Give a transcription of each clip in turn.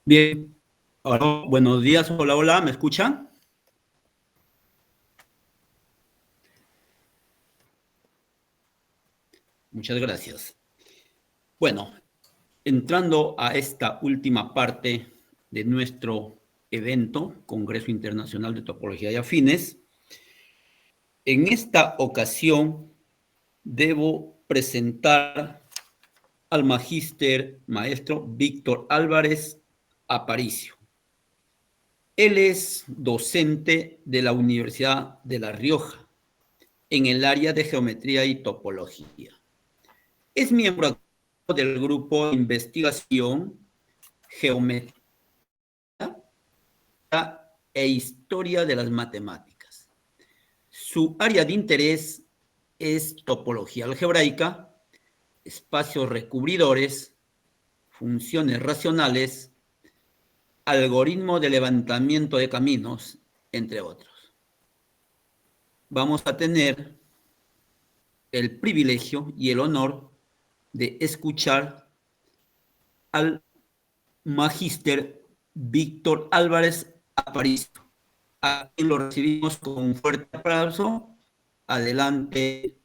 Bien, ahora, buenos días, hola, hola, ¿me escuchan? Muchas gracias. Bueno, entrando a esta última parte de nuestro evento, Congreso Internacional de Topología y Afines, en esta ocasión debo presentar al magíster maestro Víctor Álvarez Aparicio. Él es docente de la Universidad de La Rioja en el área de geometría y topología. Es miembro del grupo de investigación Geometría e Historia de las Matemáticas. Su área de interés es topología algebraica, espacios recubridores, funciones racionales, algoritmo de levantamiento de caminos, entre otros. Vamos a tener el privilegio y el honor de escuchar al magíster Víctor Álvarez Aparicio. Aquí lo recibimos con un fuerte aplauso. Adelante.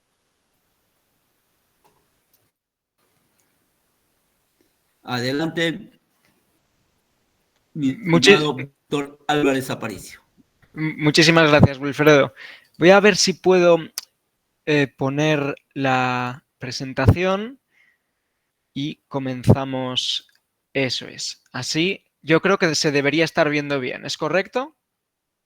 Adelante, mi Muchis- estimado Víctor Álvarez Aparicio. Muchísimas gracias, Wilfredo. Voy a ver si puedo poner la presentación y comenzamos. Eso es. Así, yo creo que se debería estar viendo bien. ¿Es correcto?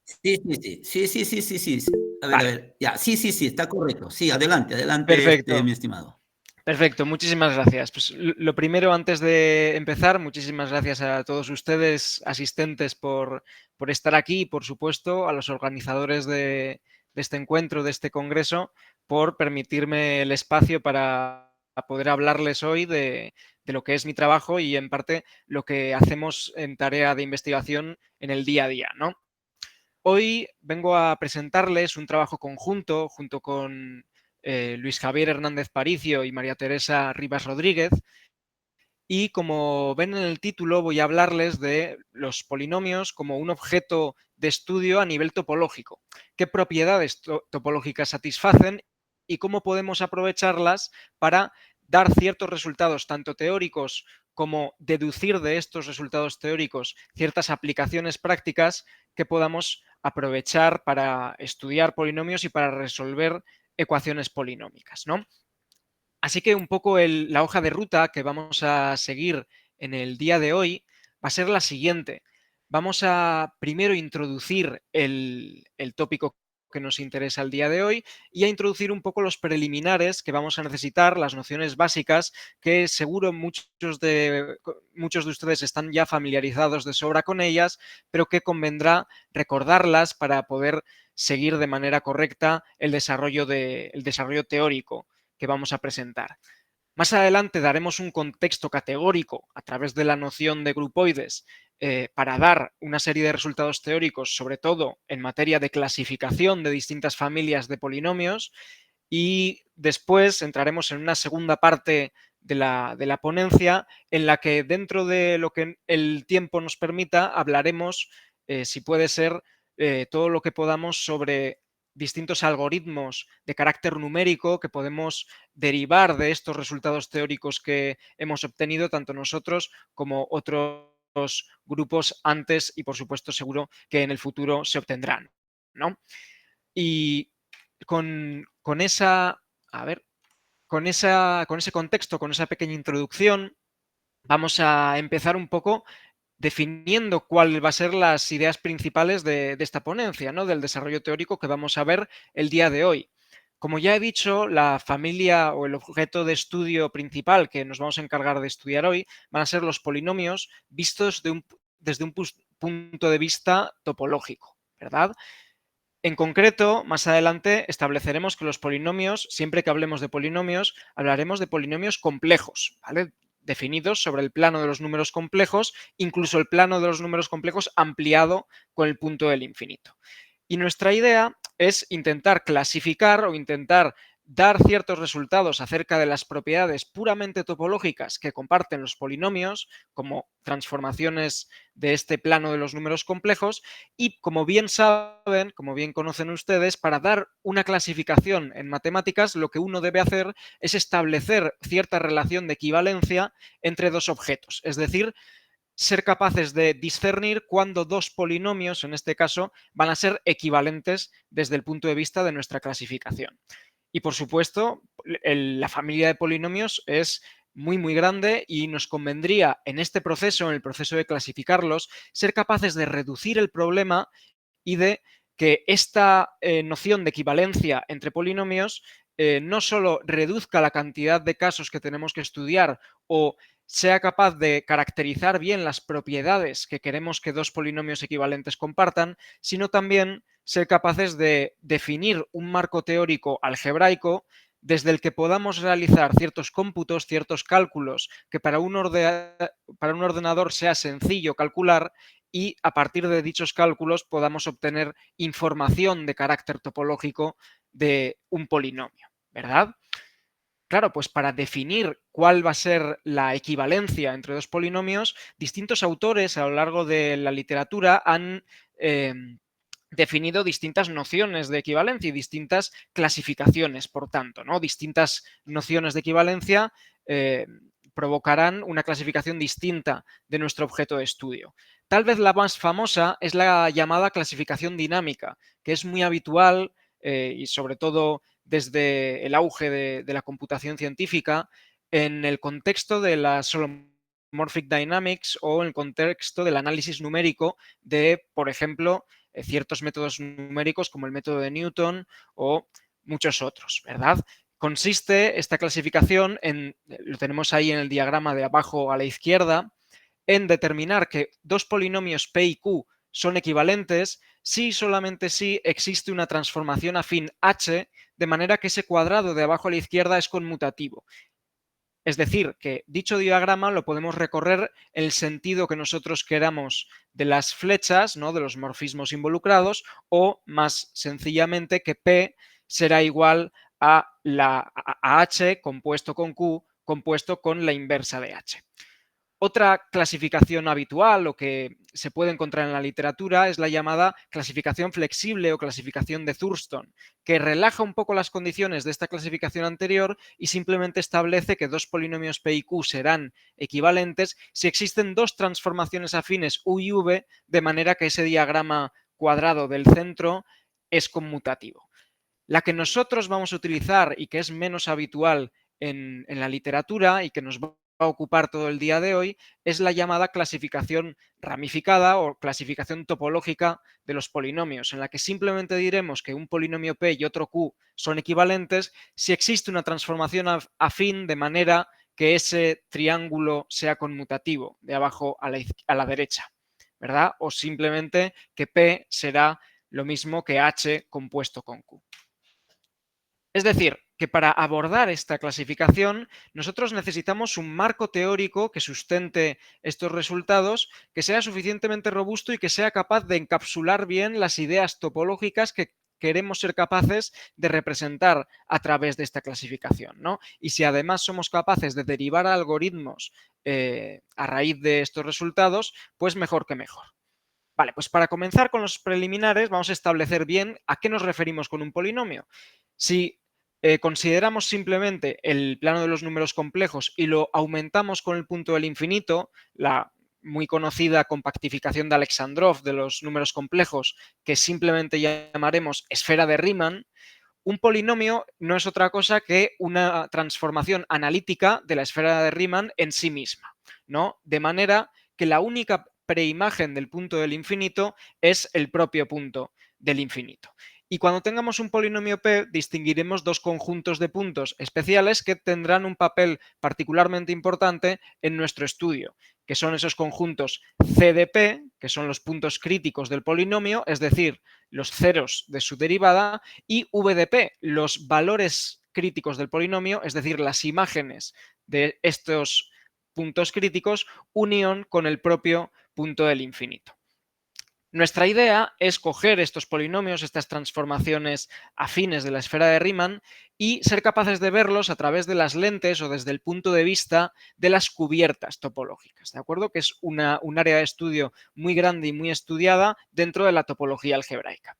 Sí, sí, sí, sí, sí, sí, sí, sí. A Vale, ver, ya, sí, sí, sí, está correcto. Sí, adelante, adelante, perfecto. mi estimado. Perfecto, muchísimas gracias. Pues lo primero, antes de empezar, muchísimas gracias a todos ustedes, asistentes, por estar aquí y, por supuesto, a los organizadores de este encuentro, de este congreso, por permitirme el espacio para poder hablarles hoy de lo que es mi trabajo y, en parte, lo que hacemos en tarea de investigación en el día a día, ¿no? Hoy vengo a presentarles un trabajo conjunto junto con Luis Javier Hernández Paricio y María Teresa Rivas Rodríguez. Y como ven en el título, voy a hablarles de los polinomios como un objeto de estudio a nivel topológico. ¿Qué propiedades topológicas satisfacen y cómo podemos aprovecharlas para dar ciertos resultados, tanto teóricos como deducir de estos resultados teóricos ciertas aplicaciones prácticas que podamos aprovechar para estudiar polinomios y para resolver ecuaciones polinómicas, ¿no? Así que un poco la hoja de ruta que vamos a seguir en el día de hoy va a ser la siguiente. Vamos a primero introducir el tópico que nos interesa el día de hoy y a introducir un poco los preliminares que vamos a necesitar, las nociones básicas que seguro muchos de ustedes están ya familiarizados de sobra con ellas, pero que convendrá recordarlas para poder seguir de manera correcta el desarrollo teórico que vamos a presentar. Más adelante daremos un contexto categórico a través de la noción de grupoides para dar una serie de resultados teóricos, sobre todo en materia de clasificación de distintas familias de polinomios, y después entraremos en una segunda parte de la ponencia en la que, dentro de lo que el tiempo nos permita, hablaremos, si puede ser, todo lo que podamos sobre distintos algoritmos de carácter numérico que podemos derivar de estos resultados teóricos que hemos obtenido tanto nosotros como otros grupos antes y, por supuesto, seguro que en el futuro se obtendrán, ¿no? Y con ese contexto, con esa pequeña introducción, vamos a empezar un poco definiendo cuál va a ser las ideas principales de esta ponencia, ¿no? Del desarrollo teórico que vamos a ver el día de hoy. Como ya he dicho, la familia o el objeto de estudio principal que nos vamos a encargar de estudiar hoy van a ser los polinomios vistos desde un punto de vista topológico, ¿verdad? En concreto, más adelante estableceremos que los polinomios, siempre que hablemos de polinomios, hablaremos de polinomios complejos, ¿vale? Definidos sobre el plano de los números complejos, incluso el plano de los números complejos ampliado con el punto del infinito. Y nuestra idea es intentar clasificar o intentar dar ciertos resultados acerca de las propiedades puramente topológicas que comparten los polinomios, como transformaciones de este plano de los números complejos, y como bien saben, como bien conocen ustedes, para dar una clasificación en matemáticas, lo que uno debe hacer es establecer cierta relación de equivalencia entre dos objetos, es decir, ser capaces de discernir cuándo dos polinomios, en este caso, van a ser equivalentes desde el punto de vista de nuestra clasificación. Y por supuesto, la familia de polinomios es muy grande y nos convendría en este proceso, en el proceso de clasificarlos, ser capaces de reducir el problema y de que esta noción de equivalencia entre polinomios no solo reduzca la cantidad de casos que tenemos que estudiar o sea capaz de caracterizar bien las propiedades que queremos que dos polinomios equivalentes compartan, sino también ser capaces de definir un marco teórico algebraico desde el que podamos realizar ciertos cómputos, ciertos cálculos que para un ordenador sea sencillo calcular y a partir de dichos cálculos podamos obtener información de carácter topológico de un polinomio, ¿verdad? Claro, pues para definir cuál va a ser la equivalencia entre dos polinomios, distintos autores a lo largo de la literatura han definido distintas nociones de equivalencia y distintas clasificaciones, por tanto, ¿no? Distintas nociones de equivalencia provocarán una clasificación distinta de nuestro objeto de estudio. Tal vez la más famosa es la llamada clasificación dinámica, que es muy habitual y sobre todo desde el auge de la computación científica en el contexto de la Solomorphic Dynamics o en el contexto del análisis numérico de, por ejemplo, ciertos métodos numéricos como el método de Newton o muchos otros, ¿verdad? Consiste esta clasificación lo tenemos ahí en el diagrama de abajo a la izquierda, en determinar que dos polinomios P y Q son equivalentes si solamente si existe una transformación afín H, de manera que ese cuadrado de abajo a la izquierda es conmutativo. Es decir, que dicho diagrama lo podemos recorrer en el sentido que nosotros queramos de las flechas, ¿no? De los morfismos involucrados, o más sencillamente que P será igual a H compuesto con Q compuesto con la inversa de H. Otra clasificación habitual o que se puede encontrar en la literatura es la llamada clasificación flexible o clasificación de Thurston, que relaja un poco las condiciones de esta clasificación anterior y simplemente establece que dos polinomios P y Q serán equivalentes si existen dos transformaciones afines U y V, de manera que ese diagrama cuadrado del centro es conmutativo. La que nosotros vamos a utilizar y que es menos habitual en la literatura y que nos va a ocupar todo el día de hoy es la llamada clasificación ramificada o clasificación topológica de los polinomios, en la que simplemente diremos que un polinomio P y otro Q son equivalentes si existe una transformación afín de manera que ese triángulo sea conmutativo de abajo a la derecha, ¿verdad? O simplemente que P será lo mismo que H compuesto con Q. Es decir, que para abordar esta clasificación nosotros necesitamos un marco teórico que sustente estos resultados, que sea suficientemente robusto y que sea capaz de encapsular bien las ideas topológicas que queremos ser capaces de representar a través de esta clasificación, ¿no? Y si además somos capaces de derivar algoritmos a raíz de estos resultados, pues mejor que mejor. Vale, pues para comenzar con los preliminares vamos a establecer bien a qué nos referimos con un polinomio. Si consideramos simplemente el plano de los números complejos y lo aumentamos con el punto del infinito, la muy conocida compactificación de Alexandrov de los números complejos, que simplemente llamaremos esfera de Riemann, un polinomio no es otra cosa que una transformación analítica de la esfera de Riemann en sí misma, ¿no? De manera que la única preimagen del punto del infinito es el propio punto del infinito. Y cuando tengamos un polinomio P, distinguiremos dos conjuntos de puntos especiales que tendrán un papel particularmente importante en nuestro estudio, que son esos conjuntos C de P, que son los puntos críticos del polinomio, es decir, los ceros de su derivada, y V de P, los valores críticos del polinomio, es decir, las imágenes de estos puntos críticos, unión con el propio punto del infinito. Nuestra idea es coger estos polinomios, estas transformaciones afines de la esfera de Riemann y ser capaces de verlos a través de las lentes o desde el punto de vista de las cubiertas topológicas, ¿de acuerdo? Que es un área de estudio muy grande y muy estudiada dentro de la topología algebraica.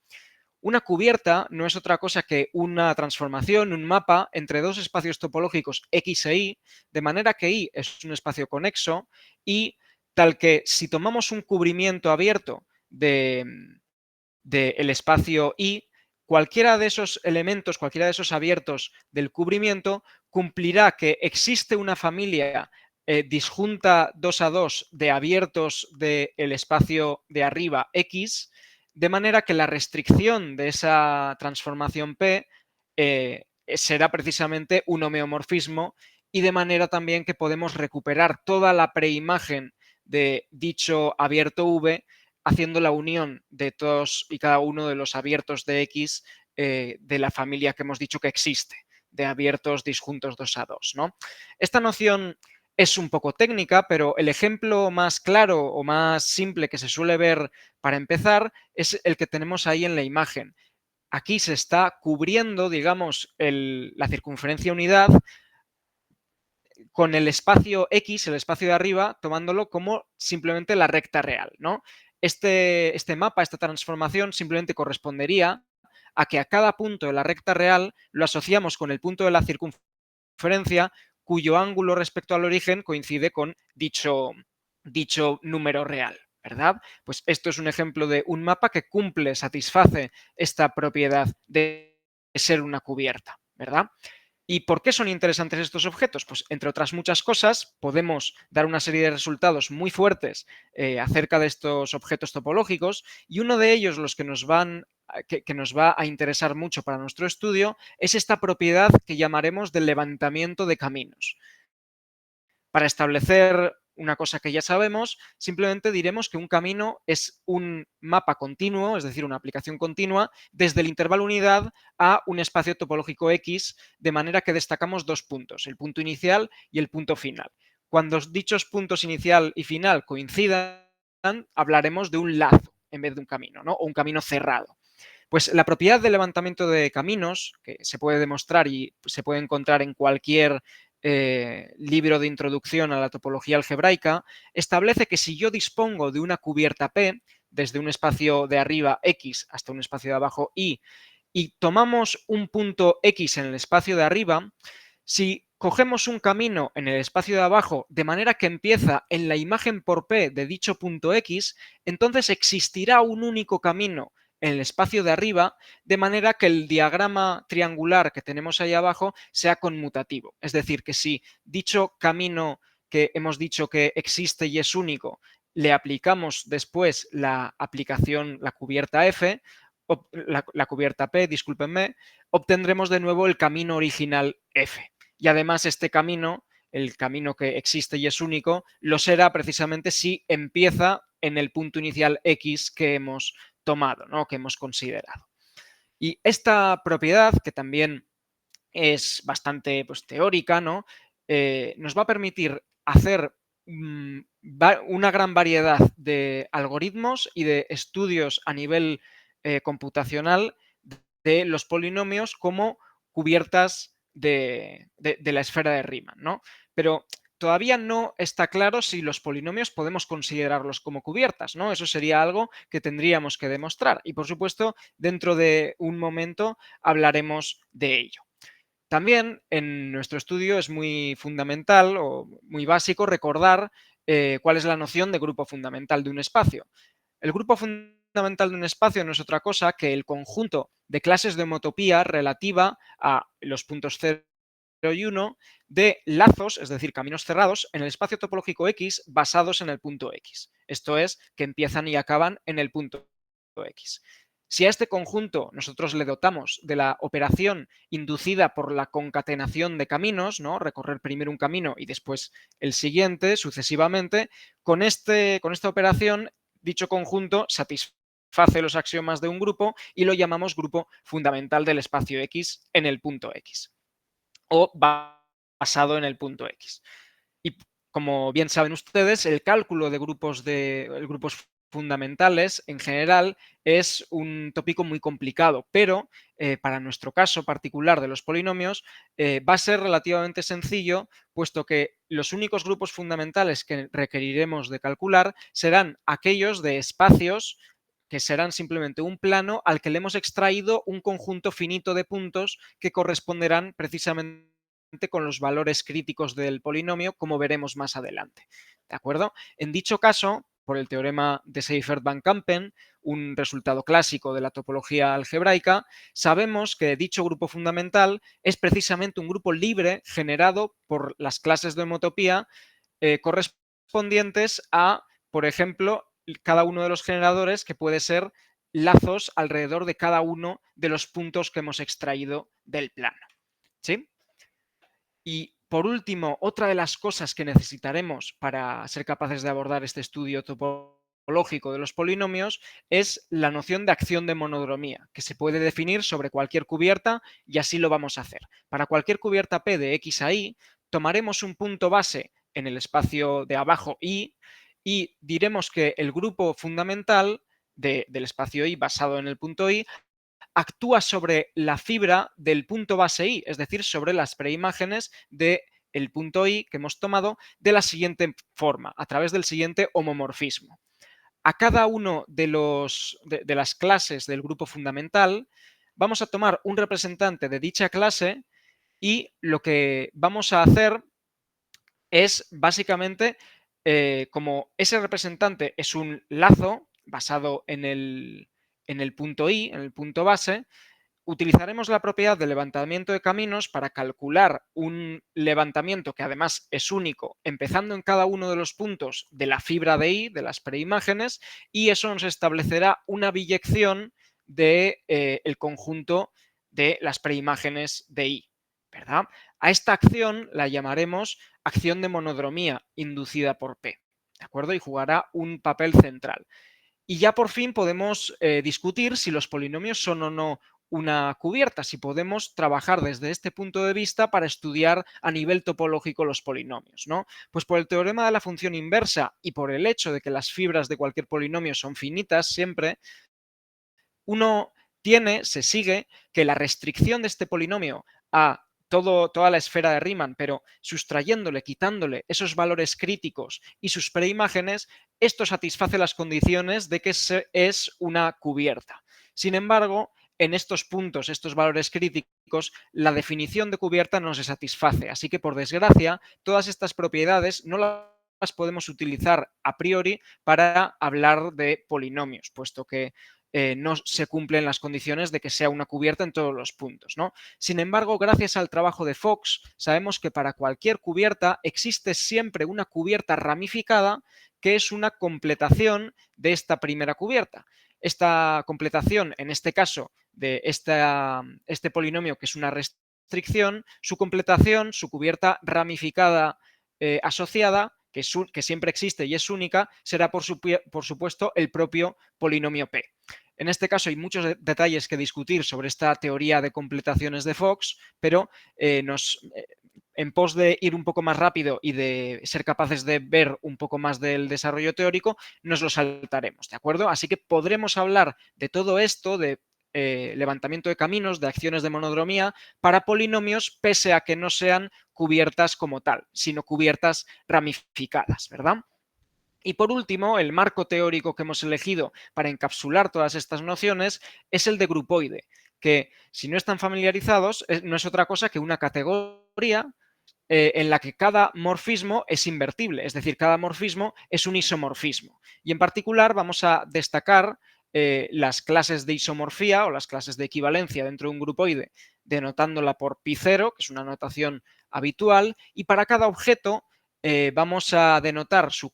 Una cubierta no es otra cosa que una transformación, un mapa entre dos espacios topológicos X e Y, de manera que Y es un espacio conexo y tal que si tomamos un cubrimiento abierto del espacio Y, cualquiera de esos elementos, cualquiera de esos abiertos del cubrimiento cumplirá que existe una familia disjunta 2 a 2 de abiertos del espacio de arriba X, de manera que la restricción de esa transformación P será precisamente un homeomorfismo y de manera también que podemos recuperar toda la preimagen de dicho abierto V haciendo la unión de todos y cada uno de los abiertos de X de la familia que hemos dicho que existe, de abiertos disjuntos 2 a 2, ¿no? Esta noción es un poco técnica, pero el ejemplo más claro o más simple que se suele ver para empezar es el que tenemos ahí en la imagen. Aquí se está cubriendo, digamos, la circunferencia unidad con el espacio X, el espacio de arriba, tomándolo como simplemente la recta real, ¿no? Este mapa, esta transformación, simplemente correspondería a que a cada punto de la recta real lo asociamos con el punto de la circunferencia cuyo ángulo respecto al origen coincide con dicho número real, ¿verdad? Pues esto es un ejemplo de un mapa que cumple, satisface esta propiedad de ser una cubierta, ¿verdad? ¿Y por qué son interesantes estos objetos? Pues entre otras muchas cosas, podemos dar una serie de resultados muy fuertes acerca de estos objetos topológicos y uno de ellos, los que nos va a interesar mucho para nuestro estudio, es esta propiedad que llamaremos del levantamiento de caminos. Para establecer una cosa que ya sabemos, simplemente diremos que un camino es un mapa continuo, es decir, una aplicación continua, desde el intervalo unidad a un espacio topológico X, de manera que destacamos dos puntos, el punto inicial y el punto final. Cuando dichos puntos inicial y final coincidan, hablaremos de un lazo en vez de un camino, ¿no? O un camino cerrado. Pues la propiedad del levantamiento de caminos, que se puede demostrar y se puede encontrar en cualquier libro de introducción a la topología algebraica, establece que si yo dispongo de una cubierta P, desde un espacio de arriba X hasta un espacio de abajo y tomamos un punto X en el espacio de arriba, si cogemos un camino en el espacio de abajo de manera que empieza en la imagen por P de dicho punto X, entonces existirá un único camino en el espacio de arriba, de manera que el diagrama triangular que tenemos ahí abajo sea conmutativo. Es decir, que si dicho camino que hemos dicho que existe y es único, le aplicamos después la aplicación, la cubierta F, la cubierta P, discúlpenme, obtendremos de nuevo el camino original F. Y además este camino, el camino que existe y es único, lo será precisamente si empieza en el punto inicial X que hemos tomado, ¿no? Que hemos considerado. Y esta propiedad, que también es bastante pues, teórica, ¿no? Nos va a permitir hacer una gran variedad de algoritmos y de estudios a nivel computacional de los polinomios como cubiertas de la esfera de Riemann, ¿no? Pero todavía no está claro si los polinomios podemos considerarlos como cubiertas, ¿no? Eso sería algo que tendríamos que demostrar y, por supuesto, dentro de un momento hablaremos de ello. También en nuestro estudio es muy fundamental o muy básico recordar cuál es la noción de grupo fundamental de un espacio. El grupo fundamental de un espacio no es otra cosa que el conjunto de clases de homotopía relativa a los puntos 0 y 1 de lazos, es decir, caminos cerrados, en el espacio topológico X basados en el punto X. Esto es, que empiezan y acaban en el punto X. Si a este conjunto nosotros le dotamos de la operación inducida por la concatenación de caminos, ¿no? Recorrer primero un camino y después el siguiente, sucesivamente, con esta operación, dicho conjunto satisface los axiomas de un grupo y lo llamamos grupo fundamental del espacio X en el punto X o basado en el punto X. Y como bien saben ustedes, el cálculo de grupos fundamentales en general es un tópico muy complicado, pero para nuestro caso particular de los polinomios va a ser relativamente sencillo, puesto que los únicos grupos fundamentales que requeriremos de calcular serán aquellos de espacios que serán simplemente un plano al que le hemos extraído un conjunto finito de puntos que corresponderán precisamente con los valores críticos del polinomio, como veremos más adelante. ¿De acuerdo? En dicho caso, por el teorema de Seifert-Van Kampen, un resultado clásico de la topología algebraica, sabemos que dicho grupo fundamental es precisamente un grupo libre generado por las clases de homotopía correspondientes a, por ejemplo, cada uno de los generadores, que puede ser lazos alrededor de cada uno de los puntos que hemos extraído del plano. ¿Sí? Y por último, otra de las cosas que necesitaremos para ser capaces de abordar este estudio topológico de los polinomios es la noción de acción de monodromía, que se puede definir sobre cualquier cubierta, y así lo vamos a hacer. Para cualquier cubierta P de X a Y, tomaremos un punto base en el espacio de abajo Y y diremos que el grupo fundamental del espacio Y basado en el punto Y actúa sobre la fibra del punto base Y, es decir, sobre las preimágenes del punto Y que hemos tomado de la siguiente forma, a través del siguiente homomorfismo. A cada uno de las clases del grupo fundamental vamos a tomar un representante de dicha clase y lo que vamos a hacer es básicamente, como ese representante es un lazo basado en el punto Y, en el punto base, utilizaremos la propiedad de levantamiento de caminos para calcular un levantamiento que además es único, empezando en cada uno de los puntos de la fibra de Y, de las preimágenes, y eso nos establecerá una biyección del conjunto de las preimágenes de Y, ¿verdad? A esta acción la llamaremos acción de monodromía inducida por P, ¿de acuerdo? Y jugará un papel central. Y ya por fin podemos discutir si los polinomios son o no una cubierta, si podemos trabajar desde este punto de vista para estudiar a nivel topológico los polinomios, ¿no? Pues por el teorema de la función inversa y por el hecho de que las fibras de cualquier polinomio son finitas siempre, uno se sigue que la restricción de este polinomio a toda la esfera de Riemann, pero sustrayéndole, quitándole esos valores críticos y sus preimágenes, esto satisface las condiciones de que es una cubierta. Sin embargo, en estos puntos, estos valores críticos, la definición de cubierta no se satisface. Así que, por desgracia, todas estas propiedades no las podemos utilizar a priori para hablar de polinomios, puesto que no se cumplen las condiciones de que sea una cubierta en todos los puntos, ¿no? Sin embargo, gracias al trabajo de Fox, sabemos que para cualquier cubierta existe siempre una cubierta ramificada que es una completación de esta primera cubierta. Esta completación, en este caso, de este polinomio que es una restricción, su completación, su cubierta ramificada asociada, que siempre existe y es única, será por supuesto el propio polinomio P. En este caso hay muchos detalles que discutir sobre esta teoría de completaciones de Fox, pero en pos de ir un poco más rápido y de ser capaces de ver un poco más del desarrollo teórico, nos lo saltaremos, ¿de acuerdo? Así que podremos hablar de todo esto, de levantamiento de caminos, de acciones de monodromía para polinomios, pese a que no sean cubiertas como tal, sino cubiertas ramificadas, ¿verdad? Y por último, el marco teórico que hemos elegido para encapsular todas estas nociones es el de grupoide, que si no están familiarizados no es otra cosa que una categoría en la que cada morfismo es invertible, es decir, cada morfismo es un isomorfismo. Y en particular vamos a destacar las clases de isomorfía o las clases de equivalencia dentro de un grupoide, denotándola por pi0, que es una notación habitual, y para cada objeto vamos a denotar su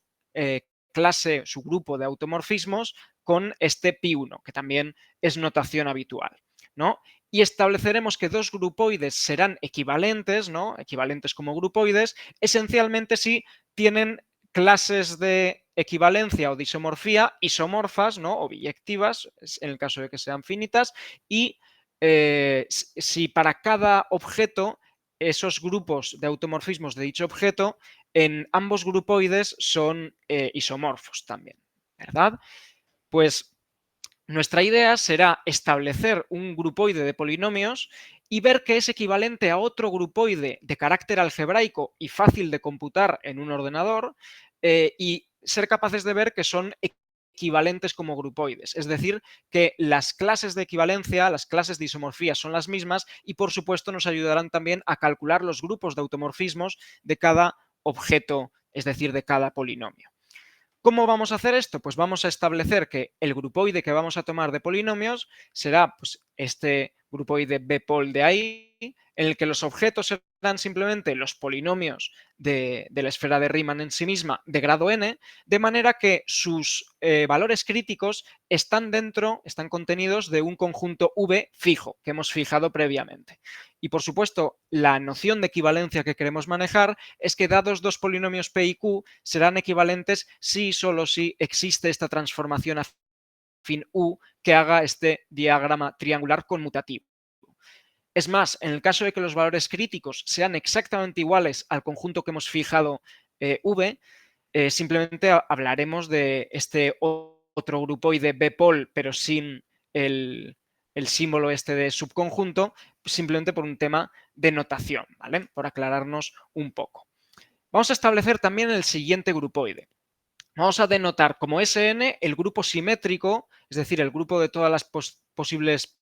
clase, su grupo de automorfismos con este pi1, que también es notación habitual, ¿no? Y estableceremos que dos grupoides serán equivalentes, ¿no? Equivalentes como grupoides, esencialmente si tienen clases de equivalencia o de isomorfía isomorfas, ¿no? O biyectivas, en el caso de que sean finitas, y si para cada objeto esos grupos de automorfismos de dicho objeto en ambos grupoides son isomorfos también, ¿verdad? Pues nuestra idea será establecer un grupoide de polinomios y ver que es equivalente a otro grupoide de carácter algebraico y fácil de computar en un ordenador, y ser capaces de ver que son equivalentes como grupoides. Es decir, que las clases de equivalencia, las clases de isomorfía son las mismas y por supuesto nos ayudarán también a calcular los grupos de automorfismos de cada objeto, es decir, de cada polinomio. ¿Cómo vamos a hacer esto? Pues vamos a establecer que el grupoide que vamos a tomar de polinomios será pues, este grupoide Bpol de ahí, en el que los objetos serán simplemente los polinomios de la esfera de Riemann en sí misma de grado n, de manera que sus valores críticos están contenidos de un conjunto V fijo que hemos fijado previamente. Y por supuesto, la noción de equivalencia que queremos manejar es que dados dos polinomios P y Q serán equivalentes si y solo si existe esta transformación afín U que haga este diagrama triangular conmutativo. Es más, en el caso de que los valores críticos sean exactamente iguales al conjunto que hemos fijado V, simplemente hablaremos de este otro grupoide Bpol, pero sin el símbolo este de subconjunto, simplemente por un tema de notación, ¿vale? Por aclararnos un poco. Vamos a establecer también el siguiente grupoide. Vamos a denotar como Sn el grupo simétrico, es decir, el grupo de todas las posibles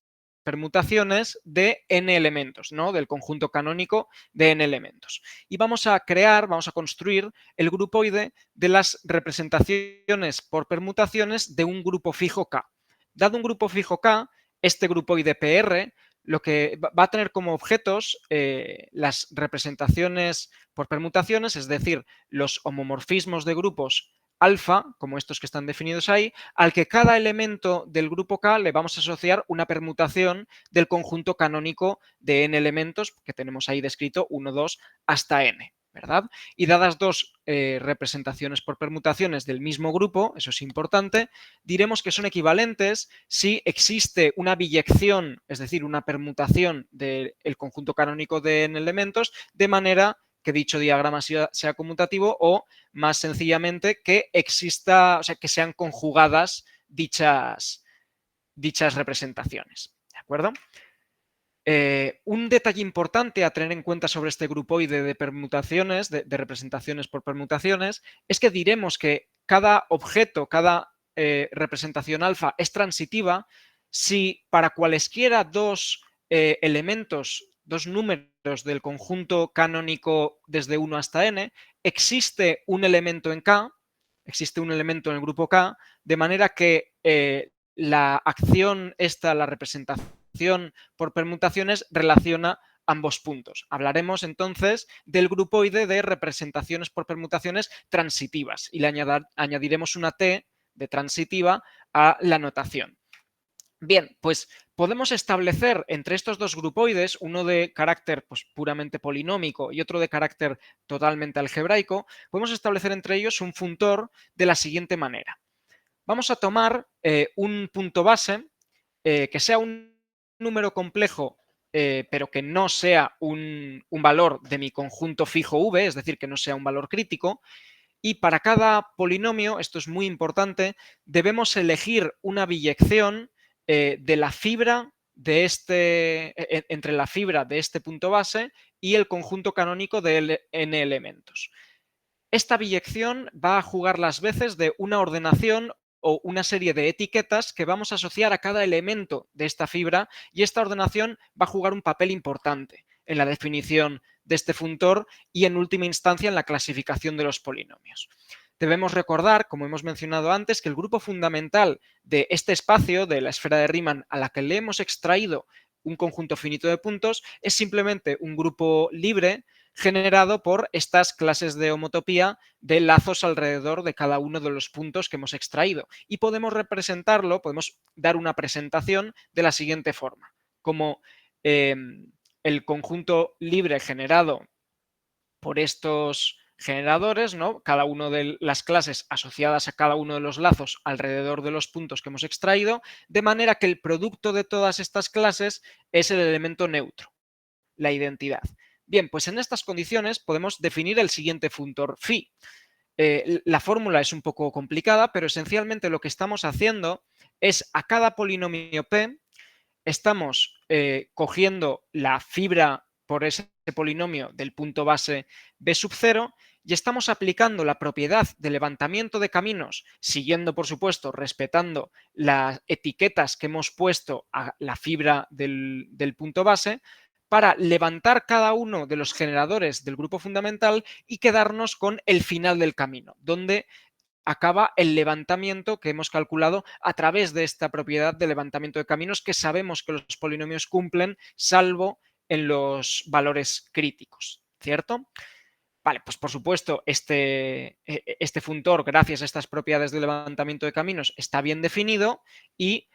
permutaciones de n elementos, ¿no? Del conjunto canónico de n elementos. Y vamos a construir el grupoide de las representaciones por permutaciones de un grupo fijo K. Dado un grupo fijo K, este grupoide PR lo que va a tener como objetos las representaciones por permutaciones, es decir, los homomorfismos de grupos alfa, como estos que están definidos ahí, al que cada elemento del grupo K le vamos a asociar una permutación del conjunto canónico de n elementos, que tenemos ahí descrito 1, 2 hasta n, ¿verdad? Y dadas dos representaciones por permutaciones del mismo grupo, eso es importante, diremos que son equivalentes si existe una biyección, es decir, una permutación del conjunto canónico de n elementos, de manera que dicho diagrama sea conmutativo, o más sencillamente que exista, o sea, que sean conjugadas dichas representaciones. ¿De acuerdo? Un detalle importante a tener en cuenta sobre este grupoide de permutaciones, de representaciones por permutaciones, es que diremos que cada objeto, cada representación alfa es transitiva si para cualesquiera dos elementos, dos números del conjunto canónico desde 1 hasta n, existe un elemento en K, existe un elemento en el grupo K, de manera que la acción esta, la representación por permutaciones, relaciona ambos puntos. Hablaremos entonces del grupoide de representaciones por permutaciones transitivas y le añadiremos una T de transitiva a la notación. Bien, pues podemos establecer entre estos dos grupoides, uno de carácter pues, puramente polinómico y otro de carácter totalmente algebraico, podemos establecer entre ellos un funtor de la siguiente manera. Vamos a tomar un punto base que sea un número complejo, pero que no sea un valor de mi conjunto fijo V, es decir, que no sea un valor crítico. Y para cada polinomio, esto es muy importante, debemos elegir una biyección de la fibra de entre la fibra de este punto base y el conjunto canónico de n elementos. Esta biyección va a jugar las veces de una ordenación o una serie de etiquetas que vamos a asociar a cada elemento de esta fibra, y esta ordenación va a jugar un papel importante en la definición de este funtor y en última instancia en la clasificación de los polinomios. Debemos recordar, como hemos mencionado antes, que el grupo fundamental de este espacio, de la esfera de Riemann a la que le hemos extraído un conjunto finito de puntos, es simplemente un grupo libre generado por estas clases de homotopía de lazos alrededor de cada uno de los puntos que hemos extraído. Y podemos representarlo, podemos dar una presentación de la siguiente forma, como el conjunto libre generado por estos generadores, ¿no? Cada una de las clases asociadas a cada uno de los lazos alrededor de los puntos que hemos extraído, de manera que el producto de todas estas clases es el elemento neutro, la identidad. Bien, pues en estas condiciones podemos definir el siguiente funtor phi. La fórmula es un poco complicada, pero esencialmente lo que estamos haciendo es a cada polinomio P estamos cogiendo la fibra por ese polinomio del punto base B sub 0 y estamos aplicando la propiedad de levantamiento de caminos, siguiendo, por supuesto, respetando las etiquetas que hemos puesto a la fibra del punto base, para levantar cada uno de los generadores del grupo fundamental y quedarnos con el final del camino, donde acaba el levantamiento que hemos calculado a través de esta propiedad de levantamiento de caminos que sabemos que los polinomios cumplen, salvo en los valores críticos, ¿cierto? Vale, pues por supuesto, este funtor, gracias a estas propiedades de levantamiento de caminos, está bien definido y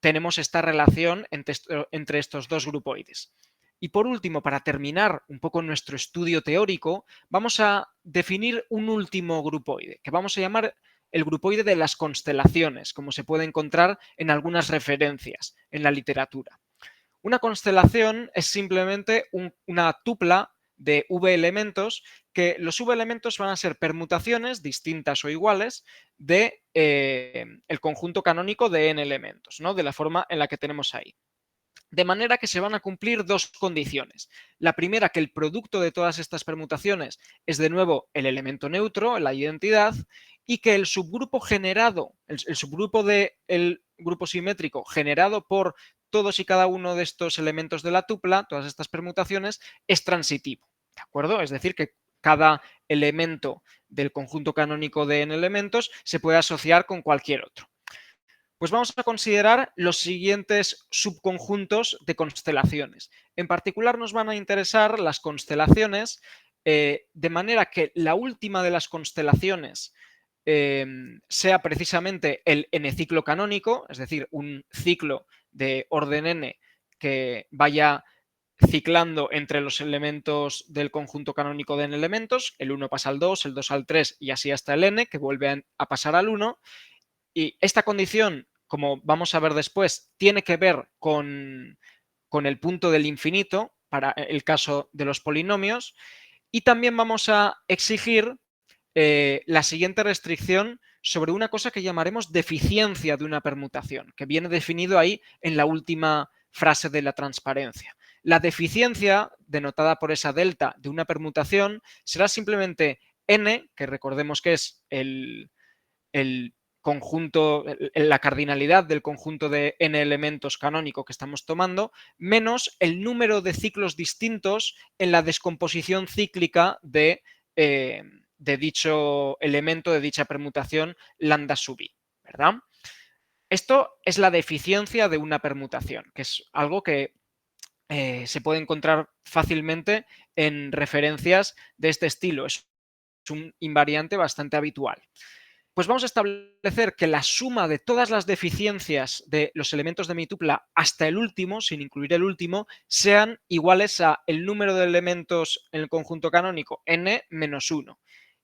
tenemos esta relación entre estos dos grupoides. Y por último, para terminar un poco nuestro estudio teórico, vamos a definir un último grupoide, que vamos a llamar el grupoide de las constelaciones, como se puede encontrar en algunas referencias en la literatura. Una constelación es simplemente una tupla de V elementos, que los V elementos van a ser permutaciones distintas o iguales de el conjunto canónico de n elementos, ¿no? De la forma en la que tenemos ahí. De manera que se van a cumplir dos condiciones. La primera, que el producto de todas estas permutaciones es de nuevo el elemento neutro, la identidad, y que el subgrupo generado, el subgrupo del grupo simétrico generado por todos y cada uno de estos elementos de la tupla, todas estas permutaciones, es transitivo. ¿De acuerdo? Es decir, que cada elemento del conjunto canónico de n elementos se puede asociar con cualquier otro. Pues vamos a considerar los siguientes subconjuntos de constelaciones. En particular nos van a interesar las constelaciones de manera que la última de las constelaciones sea precisamente el n-ciclo canónico, es decir, un ciclo de orden n que vaya ciclando entre los elementos del conjunto canónico de n elementos, el 1 pasa al 2, el 2 al 3 y así hasta el n, que vuelve a pasar al 1. Y esta condición, como vamos a ver después, tiene que ver con el punto del infinito para el caso de los polinomios. Y también vamos a exigir la siguiente restricción sobre una cosa que llamaremos deficiencia de una permutación, que viene definido ahí en la última frase de la transparencia. La deficiencia, denotada por esa delta de una permutación, será simplemente n, que recordemos que es el conjunto, la cardinalidad del conjunto de n elementos canónico que estamos tomando, menos el número de ciclos distintos en la descomposición cíclica de dicho elemento, de dicha permutación lambda sub i, ¿verdad? Esto es la deficiencia de una permutación, que es algo que se puede encontrar fácilmente en referencias de este estilo. Es un invariante bastante habitual. Pues vamos a establecer que la suma de todas las deficiencias de los elementos de mi tupla hasta el último, sin incluir el último, sean iguales a el número de elementos en el conjunto canónico, n menos 1.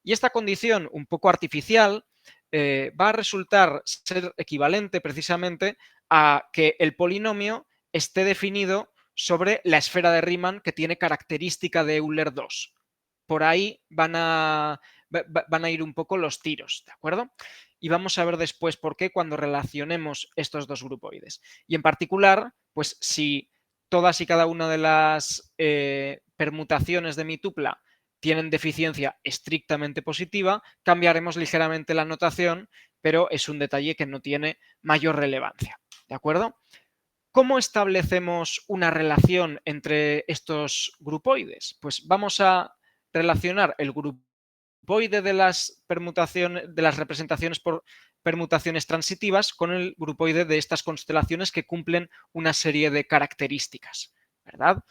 Y esta condición un poco artificial va a resultar ser equivalente precisamente a que el polinomio esté definido sobre la esfera de Riemann que tiene característica de Euler 2. Por ahí van a ir un poco los tiros, ¿de acuerdo? Y vamos a ver después por qué cuando relacionemos estos dos grupoides. Y en particular, pues si todas y cada una de las permutaciones de mi tupla tienen deficiencia estrictamente positiva, cambiaremos ligeramente la notación, pero es un detalle que no tiene mayor relevancia, ¿de acuerdo? ¿Cómo establecemos una relación entre estos grupoides? Pues vamos a relacionar el grupoide de las permutaciones, de las representaciones por permutaciones transitivas, con el grupoide de estas constelaciones que cumplen una serie de características, ¿verdad?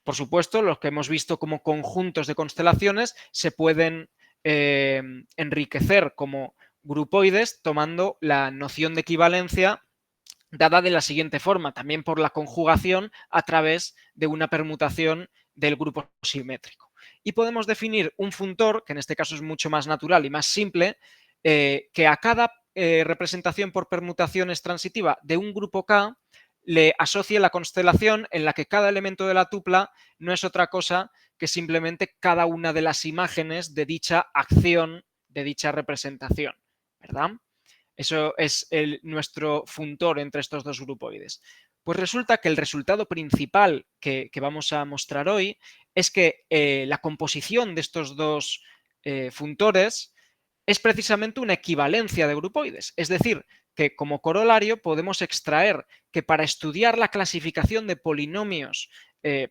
Por supuesto, los que hemos visto como conjuntos de constelaciones se pueden enriquecer como grupoides tomando la noción de equivalencia dada de la siguiente forma, también por la conjugación a través de una permutación del grupo simétrico. Y podemos definir un funtor, que en este caso es mucho más natural y más simple, que a cada representación por permutaciones transitiva de un grupo K le asocie la constelación en la que cada elemento de la tupla no es otra cosa que simplemente cada una de las imágenes de dicha acción, de dicha representación, ¿verdad? Eso es nuestro funtor entre estos dos grupoides. Pues resulta que el resultado principal que vamos a mostrar hoy es que la composición de estos dos funtores es precisamente una equivalencia de grupoides. Es decir, que como corolario podemos extraer que para estudiar la clasificación de polinomios,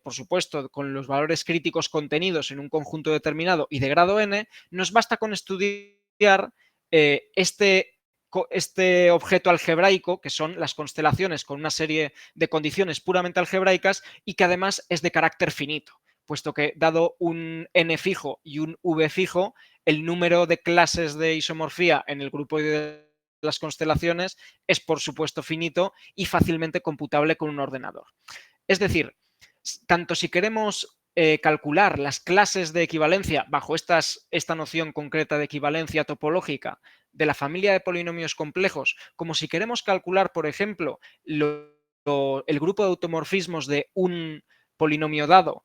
por supuesto, con los valores críticos contenidos en un conjunto determinado y de grado n, nos basta con estudiar este objeto algebraico, que son las constelaciones con una serie de condiciones puramente algebraicas y que además es de carácter finito, puesto que dado un n fijo y un v fijo, el número de clases de isomorfía en el grupo de las constelaciones es por supuesto finito y fácilmente computable con un ordenador. Es decir, tanto si queremos calcular las clases de equivalencia bajo esta noción concreta de equivalencia topológica de la familia de polinomios complejos, como si queremos calcular, por ejemplo, el grupo de automorfismos de un polinomio dado,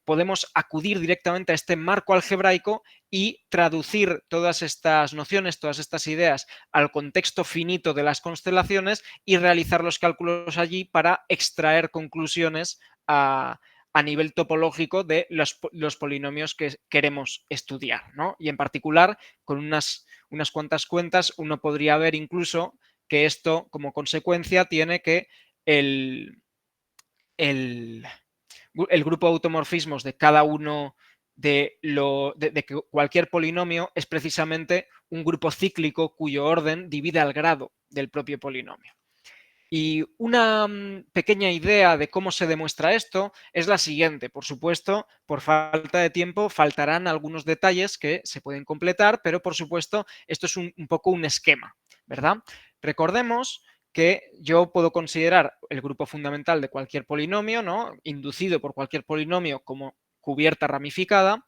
podemos acudir directamente a este marco algebraico y traducir todas estas nociones, todas estas ideas al contexto finito de las constelaciones y realizar los cálculos allí para extraer conclusiones a nivel topológico de los polinomios que queremos estudiar, ¿no? Y en particular, con unas cuantas cuentas, uno podría ver incluso que esto, como consecuencia, tiene que el grupo de automorfismos de cada uno de cualquier polinomio es precisamente un grupo cíclico cuyo orden divide al grado del propio polinomio. Y una pequeña idea de cómo se demuestra esto es la siguiente. Por supuesto, por falta de tiempo, faltarán algunos detalles que se pueden completar, pero por supuesto, esto es un poco un esquema, ¿verdad? Recordemos que yo puedo considerar el grupo fundamental de cualquier polinomio, ¿no? Inducido por cualquier polinomio como cubierta ramificada,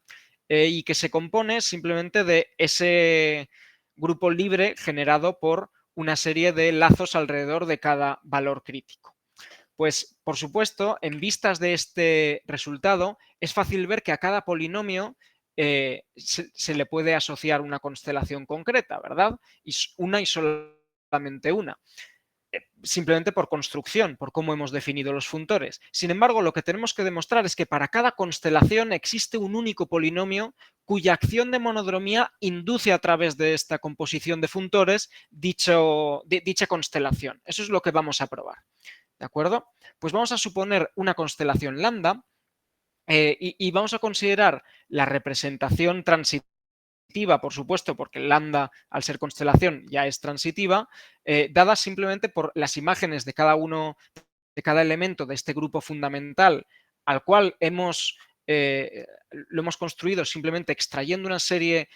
y que se compone simplemente de ese grupo libre generado por una serie de lazos alrededor de cada valor crítico. Pues, por supuesto, en vistas de este resultado, es fácil ver que a cada polinomio se le puede asociar una constelación concreta, ¿verdad? Y solamente una. Simplemente por construcción, por cómo hemos definido los funtores. Sin embargo, lo que tenemos que demostrar es que para cada constelación existe un único polinomio cuya acción de monodromía induce a través de esta composición de funtores dicha constelación. Eso es lo que vamos a probar. ¿De acuerdo? Pues vamos a suponer una constelación lambda y vamos a considerar la representación transitiva, por supuesto, porque lambda, al ser constelación, ya es transitiva, dada simplemente por las imágenes de cada elemento de este grupo fundamental, al cual lo hemos construido simplemente extrayendo una serie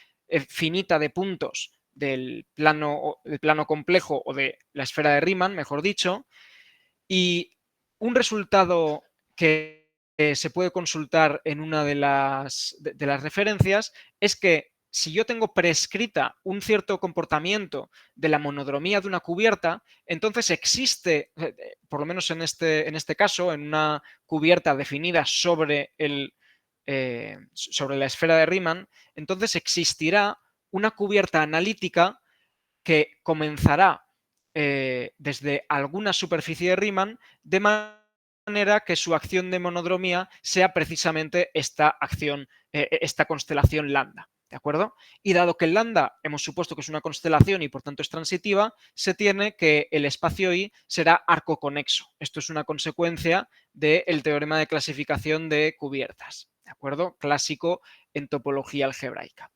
finita de puntos del plano complejo o de la esfera de Riemann, mejor dicho, y un resultado que se puede consultar en una de las referencias es que si yo tengo prescrita un cierto comportamiento de la monodromía de una cubierta, entonces existe, por lo menos en este caso, en una cubierta definida sobre la esfera de Riemann, entonces existirá una cubierta analítica que comenzará desde alguna superficie de Riemann, de manera que su acción de monodromía sea precisamente esta constelación lambda. ¿De acuerdo? Y dado que el lambda hemos supuesto que es una constelación y por tanto es transitiva, se tiene que el espacio I será arcoconexo. Esto es una consecuencia del teorema de clasificación de cubiertas. ¿De acuerdo? Clásico en topología algebraica.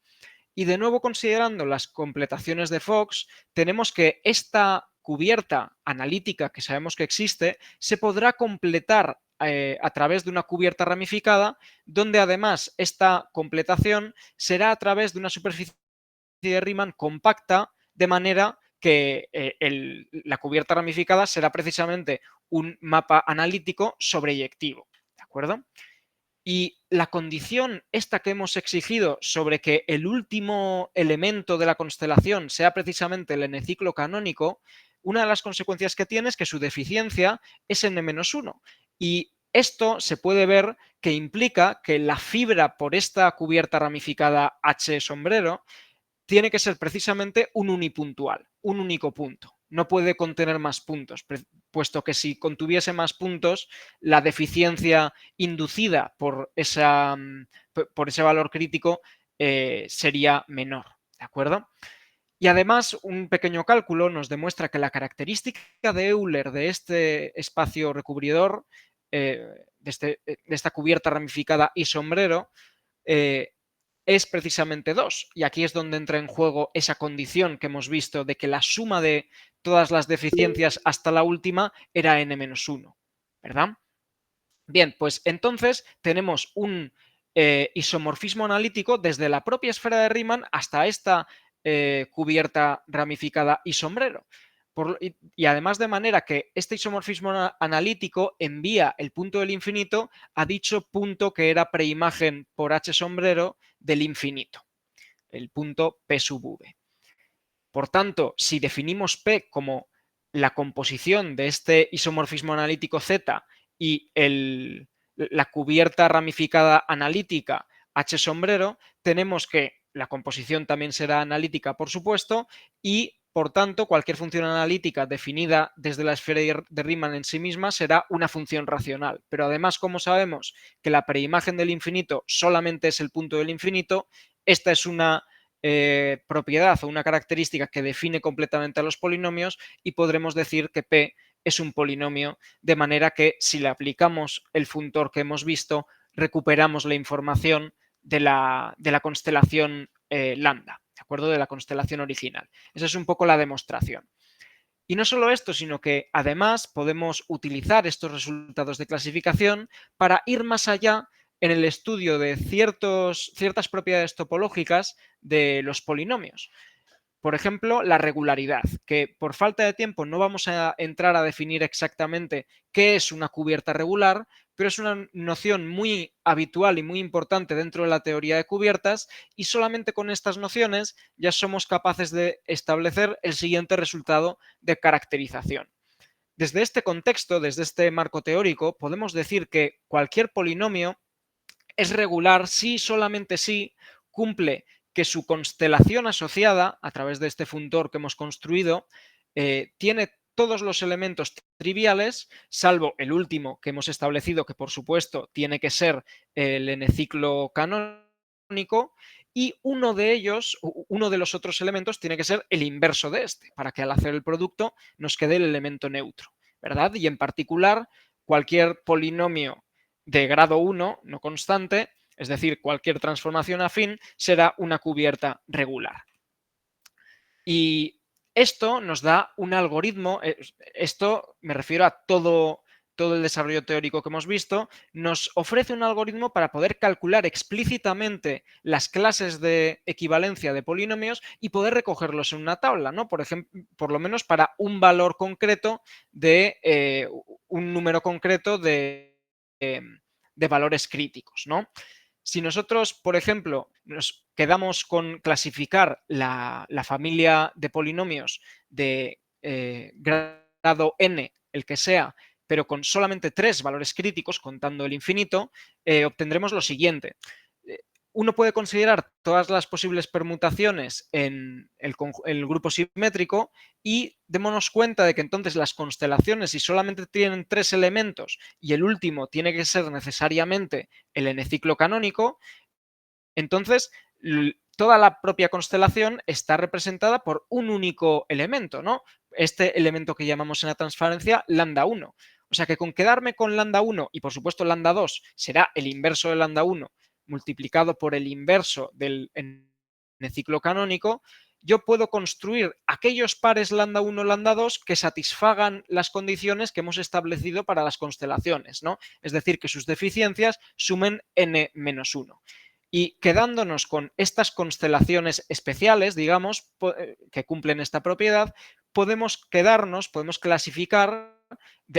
Y de nuevo, considerando las completaciones de Fox, tenemos que esta cubierta analítica que sabemos que existe se podrá completar a través de una cubierta ramificada, donde además esta completación será a través de una superficie de Riemann compacta, de manera que la cubierta ramificada será precisamente un mapa analítico sobreyectivo. ¿De acuerdo? Y la condición esta que hemos exigido sobre que el último elemento de la constelación sea precisamente el n-ciclo canónico, una de las consecuencias que tiene es que su deficiencia es n-1. Y esto se puede ver que implica que la fibra por esta cubierta ramificada H sombrero tiene que ser precisamente un unipuntual, un único punto. No puede contener más puntos, puesto que si contuviese más puntos, la deficiencia inducida por ese valor crítico sería menor. ¿De acuerdo? Y además, un pequeño cálculo nos demuestra que la característica de Euler de este espacio recubridor, de esta cubierta ramificada y sombrero, es precisamente 2. Y aquí es donde entra en juego esa condición que hemos visto de que la suma de todas las deficiencias hasta la última era n-1, ¿verdad? Bien, pues entonces tenemos un isomorfismo analítico desde la propia esfera de Riemann hasta esta cubierta ramificada y sombrero. Y además de manera que este isomorfismo analítico envía el punto del infinito a dicho punto que era preimagen por H sombrero del infinito, el punto P sub V. Por tanto, si definimos P como la composición de este isomorfismo analítico Z y la cubierta ramificada analítica H sombrero, tenemos que la composición también será analítica, por supuesto, y por tanto cualquier función analítica definida desde la esfera de Riemann en sí misma será una función racional. Pero además, como sabemos que la preimagen del infinito solamente es el punto del infinito, esta es una propiedad o una característica que define completamente a los polinomios y podremos decir que P es un polinomio, de manera que si le aplicamos el funtor que hemos visto, recuperamos la información de la constelación lambda, ¿de acuerdo? De la constelación original. Esa es un poco la demostración. Y no solo esto, sino que además podemos utilizar estos resultados de clasificación para ir más allá en el estudio de ciertas propiedades topológicas de los polinomios. Por ejemplo, la regularidad, que por falta de tiempo no vamos a entrar a definir exactamente qué es una cubierta regular, pero es una noción muy habitual y muy importante dentro de la teoría de cubiertas y solamente con estas nociones ya somos capaces de establecer el siguiente resultado de caracterización. Desde este contexto, desde este marco teórico, podemos decir que cualquier polinomio es regular si solamente si cumple que su constelación asociada, a través de este funtor que hemos construido, tiene todos los elementos triviales, salvo el último que hemos establecido, que por supuesto tiene que ser el n-ciclo canónico, y uno de ellos, uno de los otros elementos, tiene que ser el inverso de este, para que al hacer el producto nos quede el elemento neutro, ¿verdad? Y en particular, cualquier polinomio de grado 1, no constante, es decir, cualquier transformación afín, será una cubierta regular. Y esto nos da un algoritmo, esto me refiero a todo el desarrollo teórico que hemos visto, nos ofrece un algoritmo para poder calcular explícitamente las clases de equivalencia de polinomios y poder recogerlos en una tabla, ¿no? Por ejemplo, por lo menos para un valor concreto de un número concreto de valores críticos, ¿no? Si nosotros, por ejemplo, nos quedamos con clasificar la familia de polinomios de grado n, el que sea, pero con solamente 3 valores críticos, contando el infinito, obtendremos lo siguiente. Uno puede considerar todas las posibles permutaciones en el grupo simétrico y démonos cuenta de que entonces las constelaciones, si solamente tienen 3 elementos y el último tiene que ser necesariamente el n-ciclo canónico, entonces toda la propia constelación está representada por un único elemento, ¿no? Este elemento que llamamos en la transparencia lambda 1. O sea que con quedarme con lambda 1 y por supuesto lambda 2 será el inverso de lambda 1 multiplicado por el inverso del n-ciclo canónico, yo puedo construir aquellos pares lambda 1, lambda 2 que satisfagan las condiciones que hemos establecido para las constelaciones, ¿no? Es decir, que sus deficiencias sumen n-1. Y quedándonos con estas constelaciones especiales, digamos, que cumplen esta propiedad, podemos clasificar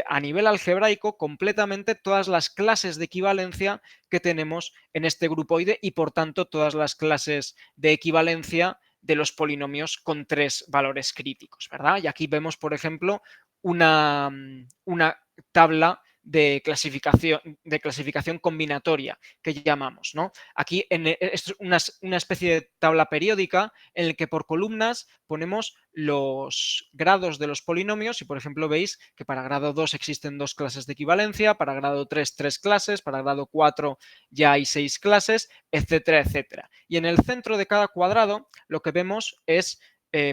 a nivel algebraico completamente todas las clases de equivalencia que tenemos en este grupoide y por tanto todas las clases de equivalencia de los polinomios con 3 valores críticos, ¿verdad? Y aquí vemos, por ejemplo, una tabla de clasificación combinatoria que llamamos, ¿no? Aquí esto es una especie de tabla periódica en la que por columnas ponemos los grados de los polinomios y, por ejemplo, veis que para grado 2 existen 2 clases de equivalencia, para grado 3, 3 clases, para grado 4 ya hay 6 clases, etcétera, etcétera. Y en el centro de cada cuadrado lo que vemos es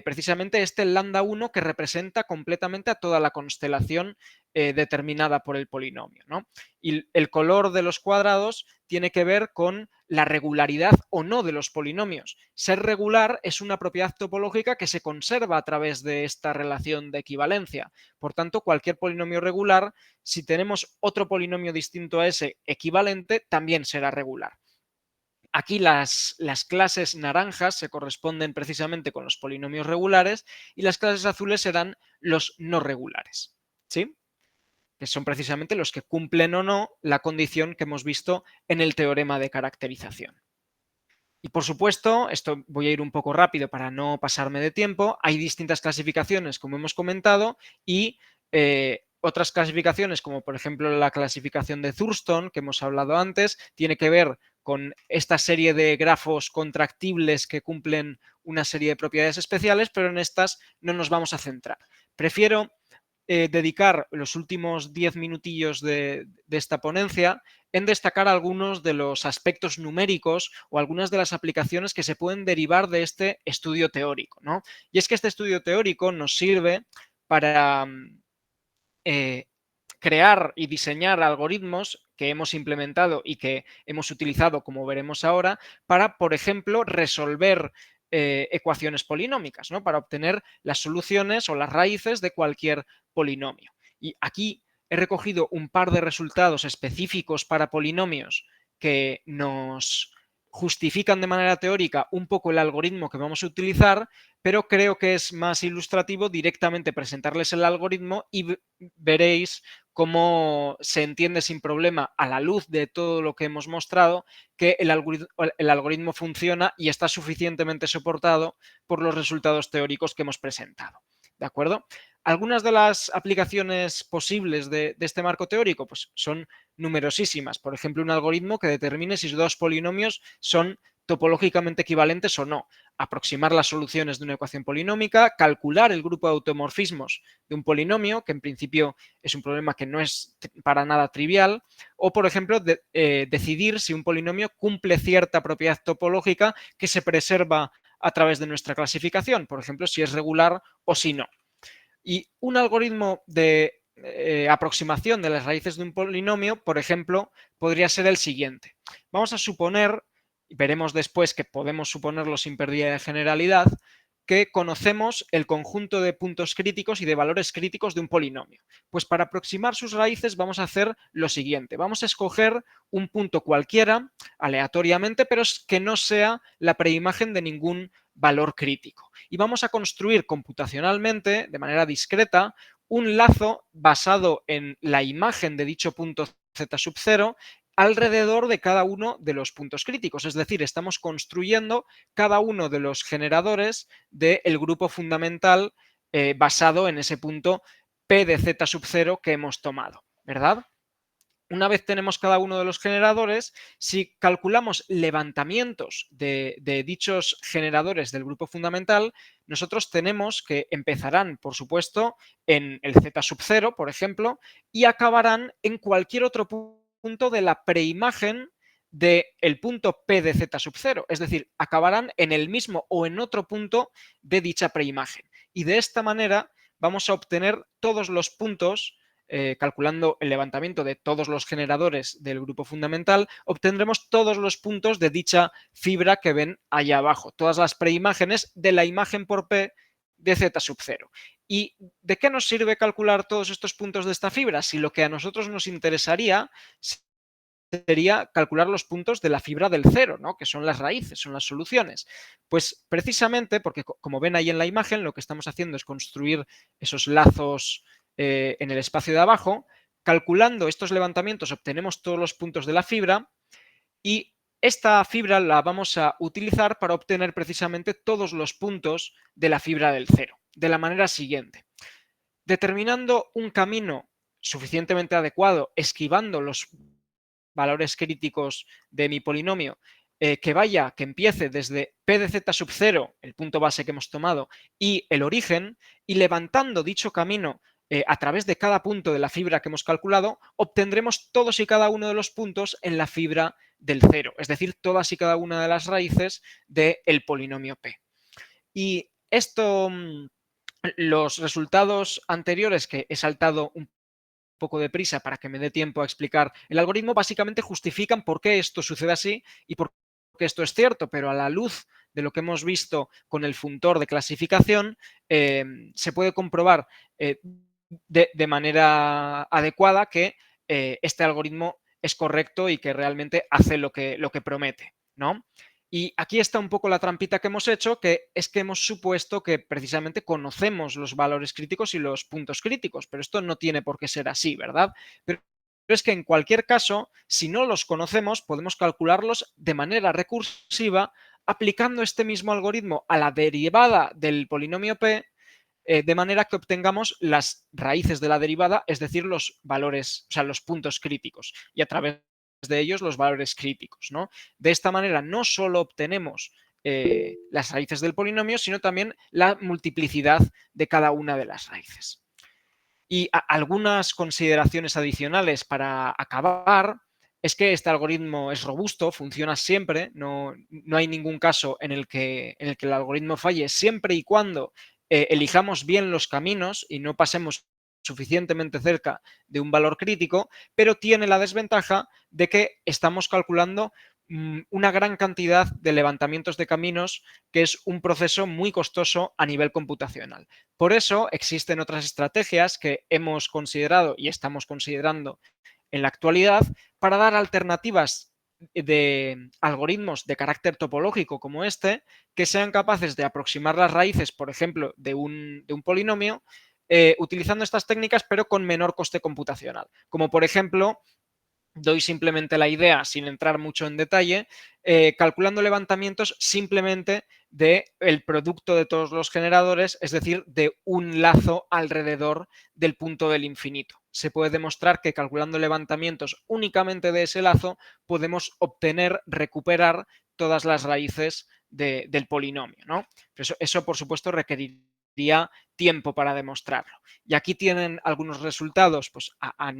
precisamente este lambda 1 que representa completamente a toda la constelación determinada por el polinomio, ¿no? Y el color de los cuadrados tiene que ver con la regularidad o no de los polinomios. Ser regular es una propiedad topológica que se conserva a través de esta relación de equivalencia. Por tanto, cualquier polinomio regular, si tenemos otro polinomio distinto a ese equivalente, también será regular. Aquí las clases naranjas se corresponden precisamente con los polinomios regulares y las clases azules serán los no regulares, ¿sí? Que son precisamente los que cumplen o no la condición que hemos visto en el teorema de caracterización. Y por supuesto, esto voy a ir un poco rápido para no pasarme de tiempo, hay distintas clasificaciones como hemos comentado y otras clasificaciones como por ejemplo la clasificación de Thurston que hemos hablado antes, tiene que ver con esta serie de grafos contractibles que cumplen una serie de propiedades especiales, pero en estas no nos vamos a centrar. Prefiero dedicar los últimos 10 minutillos de esta ponencia en destacar algunos de los aspectos numéricos o algunas de las aplicaciones que se pueden derivar de este estudio teórico, ¿no? Y es que este estudio teórico nos sirve para crear y diseñar algoritmos que hemos implementado y que hemos utilizado, como veremos ahora, para, por ejemplo, resolver ecuaciones polinómicas, ¿no? Para obtener las soluciones o las raíces de cualquier polinomio. Y aquí he recogido un par de resultados específicos para polinomios que nos justifican de manera teórica un poco el algoritmo que vamos a utilizar, pero creo que es más ilustrativo directamente presentarles el algoritmo y veréis cómo se entiende sin problema a la luz de todo lo que hemos mostrado que el algoritmo funciona y está suficientemente soportado por los resultados teóricos que hemos presentado. ¿De acuerdo? Algunas de las aplicaciones posibles de este marco teórico pues son numerosísimas. Por ejemplo, un algoritmo que determine si dos polinomios son topológicamente equivalentes o no, aproximar las soluciones de una ecuación polinómica, calcular el grupo de automorfismos de un polinomio, que en principio es un problema que no es para nada trivial, o por ejemplo, decidir si un polinomio cumple cierta propiedad topológica que se preserva a través de nuestra clasificación, por ejemplo, si es regular o si no. Y un algoritmo de aproximación de las raíces de un polinomio, por ejemplo, podría ser el siguiente. Vamos a suponer, y veremos después que podemos suponerlo sin pérdida de generalidad, que conocemos el conjunto de puntos críticos y de valores críticos de un polinomio. Pues para aproximar sus raíces vamos a hacer lo siguiente. Vamos a escoger un punto cualquiera, aleatoriamente, pero que no sea la preimagen de ningún valor crítico. Y vamos a construir computacionalmente, de manera discreta, un lazo basado en la imagen de dicho punto z sub 0 alrededor de cada uno de los puntos críticos. Es decir, estamos construyendo cada uno de los generadores del grupo fundamental basado en ese punto P de z sub 0 que hemos tomado, ¿verdad? Una vez tenemos cada uno de los generadores, si calculamos levantamientos de dichos generadores del grupo fundamental, nosotros tenemos que empezarán, por supuesto, en el z sub 0, por ejemplo, y acabarán en cualquier otro punto de la preimagen del punto P de z sub 0, es decir, acabarán en el mismo o en otro punto de dicha preimagen. Y de esta manera vamos a obtener todos los puntos calculando el levantamiento de todos los generadores del grupo fundamental, obtendremos todos los puntos de dicha fibra que ven allá abajo, todas las preimágenes de la imagen por P de z sub 0. ¿Y de qué nos sirve calcular todos estos puntos de esta fibra? Si lo que a nosotros nos interesaría sería calcular los puntos de la fibra del cero, ¿no? Que son las raíces, son las soluciones. Pues precisamente porque, como ven ahí en la imagen, lo que estamos haciendo es construir esos lazos en el espacio de abajo. Calculando estos levantamientos obtenemos todos los puntos de la fibra y esta fibra la vamos a utilizar para obtener precisamente todos los puntos de la fibra del cero, de la manera siguiente. Determinando un camino suficientemente adecuado, esquivando los valores críticos de mi polinomio, que empiece desde p de z sub 0, el punto base que hemos tomado, y el origen, y levantando dicho camino a través de cada punto de la fibra que hemos calculado, obtendremos todos y cada uno de los puntos en la fibra del cero, es decir, todas y cada una de las raíces del polinomio p. Y esto, los resultados anteriores que he saltado un poco de prisa para que me dé tiempo a explicar el algoritmo, básicamente justifican por qué esto sucede así y por qué esto es cierto, pero a la luz de lo que hemos visto con el funtor de clasificación, se puede comprobar de manera adecuada que este algoritmo es correcto y que realmente hace lo que promete, ¿no? Y aquí está un poco la trampita que hemos hecho, que es que hemos supuesto que precisamente conocemos los valores críticos y los puntos críticos, pero esto no tiene por qué ser así, ¿verdad? Pero es que en cualquier caso, si no los conocemos, podemos calcularlos de manera recursiva aplicando este mismo algoritmo a la derivada del polinomio p, de manera que obtengamos las raíces de la derivada, es decir, los valores, o sea, los puntos críticos, y a través de ellos los valores críticos, ¿no? De esta manera no solo obtenemos las raíces del polinomio, sino también la multiplicidad de cada una de las raíces. Y algunas consideraciones adicionales para acabar es que este algoritmo es robusto, funciona siempre, no hay ningún caso en el que el algoritmo falle, siempre y cuando elijamos bien los caminos y no pasemos suficientemente cerca de un valor crítico, pero tiene la desventaja de que estamos calculando una gran cantidad de levantamientos de caminos, que es un proceso muy costoso a nivel computacional. Por eso existen otras estrategias que hemos considerado y estamos considerando en la actualidad para dar alternativas de algoritmos de carácter topológico como este, que sean capaces de aproximar las raíces, por ejemplo, de un polinomio, utilizando estas técnicas, pero con menor coste computacional. Como por ejemplo, doy simplemente la idea, sin entrar mucho en detalle, calculando levantamientos simplemente del producto de todos los generadores, es decir, de un lazo alrededor del punto del infinito. Se puede demostrar que calculando levantamientos únicamente de ese lazo podemos obtener, recuperar todas las raíces del polinomio, ¿no? Eso, por supuesto, requeriría tiempo para demostrarlo. Y aquí tienen algunos resultados pues, a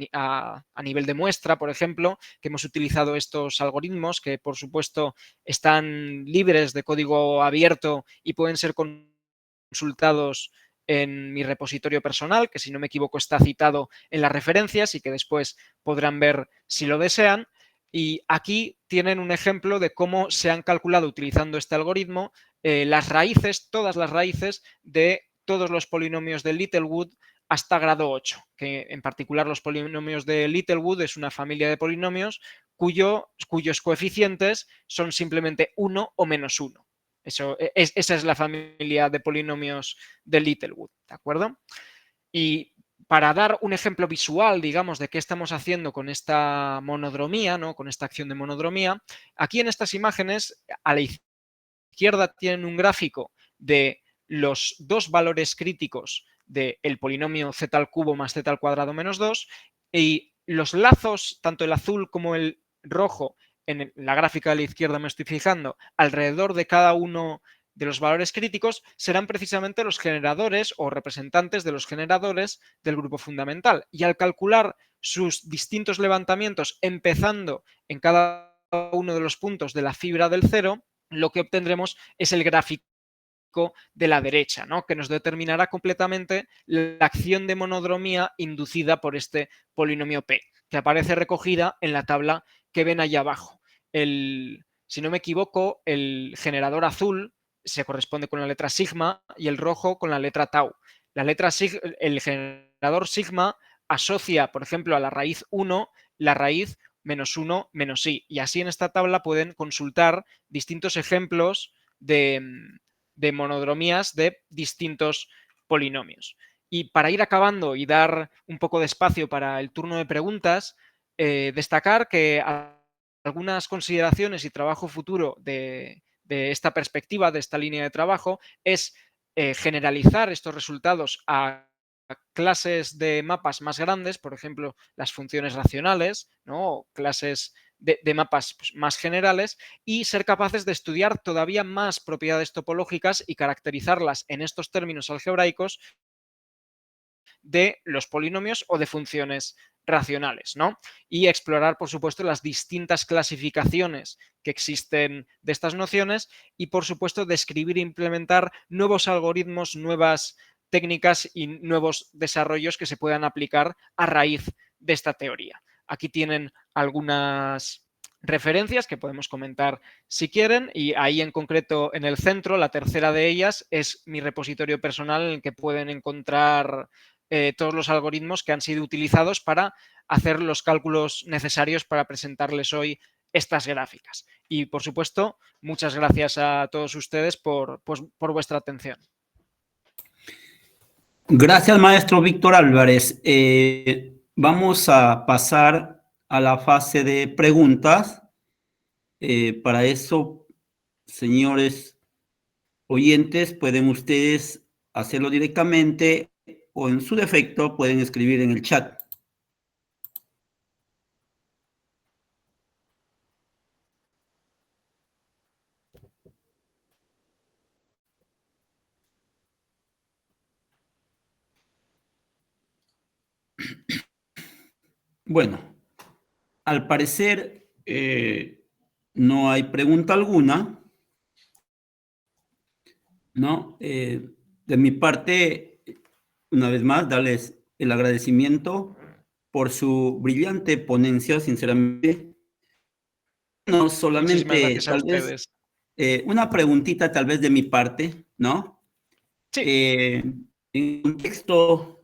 nivel de muestra, por ejemplo, que hemos utilizado estos algoritmos que, por supuesto, están libres de código abierto y pueden ser consultados en mi repositorio personal, que si no me equivoco está citado en las referencias y que después podrán ver si lo desean. Y aquí tienen un ejemplo de cómo se han calculado utilizando este algoritmo las raíces, todas las raíces de todos los polinomios de Littlewood hasta grado 8, que en particular los polinomios de Littlewood es una familia de polinomios cuyos coeficientes son simplemente 1 o menos 1. Esa es la familia de polinomios de Littlewood, ¿de acuerdo? Y para dar un ejemplo visual, digamos, de qué estamos haciendo con esta monodromía, ¿no? Con esta acción de monodromía, aquí en estas imágenes, a la izquierda tienen un gráfico de los dos valores críticos del polinomio z al cubo más z al cuadrado menos 2 y los lazos, tanto el azul como el rojo, en la gráfica de la izquierda me estoy fijando, alrededor de cada uno de los valores críticos serán precisamente los generadores o representantes de los generadores del grupo fundamental. Y al calcular sus distintos levantamientos empezando en cada uno de los puntos de la fibra del cero, lo que obtendremos es el gráfico de la derecha, ¿no? Que nos determinará completamente la acción de monodromía inducida por este polinomio P, que aparece recogida en la tabla que ven allá abajo. Si no me equivoco, el generador azul se corresponde con la letra sigma y el rojo con la letra tau. El generador sigma asocia, por ejemplo, a la raíz 1 la raíz menos 1 menos i. Y así en esta tabla pueden consultar distintos ejemplos de monodromías de distintos polinomios. Y para ir acabando y dar un poco de espacio para el turno de preguntas, destacar que algunas consideraciones y trabajo futuro de esta perspectiva, de esta línea de trabajo, es generalizar estos resultados a clases de mapas más grandes, por ejemplo, las funciones racionales, ¿no? O clases de mapas pues, más generales, y ser capaces de estudiar todavía más propiedades topológicas y caracterizarlas en estos términos algebraicos de los polinomios o de funciones racionales, ¿no? Y explorar, por supuesto, las distintas clasificaciones que existen de estas nociones y, por supuesto, describir e implementar nuevos algoritmos, nuevas técnicas y nuevos desarrollos que se puedan aplicar a raíz de esta teoría. Aquí tienen algunas referencias que podemos comentar si quieren, y ahí en concreto en el centro, la tercera de ellas es mi repositorio personal en el que pueden encontrar todos los algoritmos que han sido utilizados para hacer los cálculos necesarios para presentarles hoy estas gráficas. Y, por supuesto, muchas gracias a todos ustedes por vuestra atención. Gracias, maestro Víctor Álvarez. Vamos a pasar a la fase de preguntas. Para eso, señores oyentes, pueden ustedes hacerlo directamente o en su defecto pueden escribir en el chat. Bueno, al parecer no hay pregunta alguna, ¿no? De mi parte, una vez más, darles el agradecimiento por su brillante ponencia, sinceramente. No Muchísimas solamente, gracias a tal vez, ustedes. una preguntita tal vez de mi parte, ¿no? Sí. En el contexto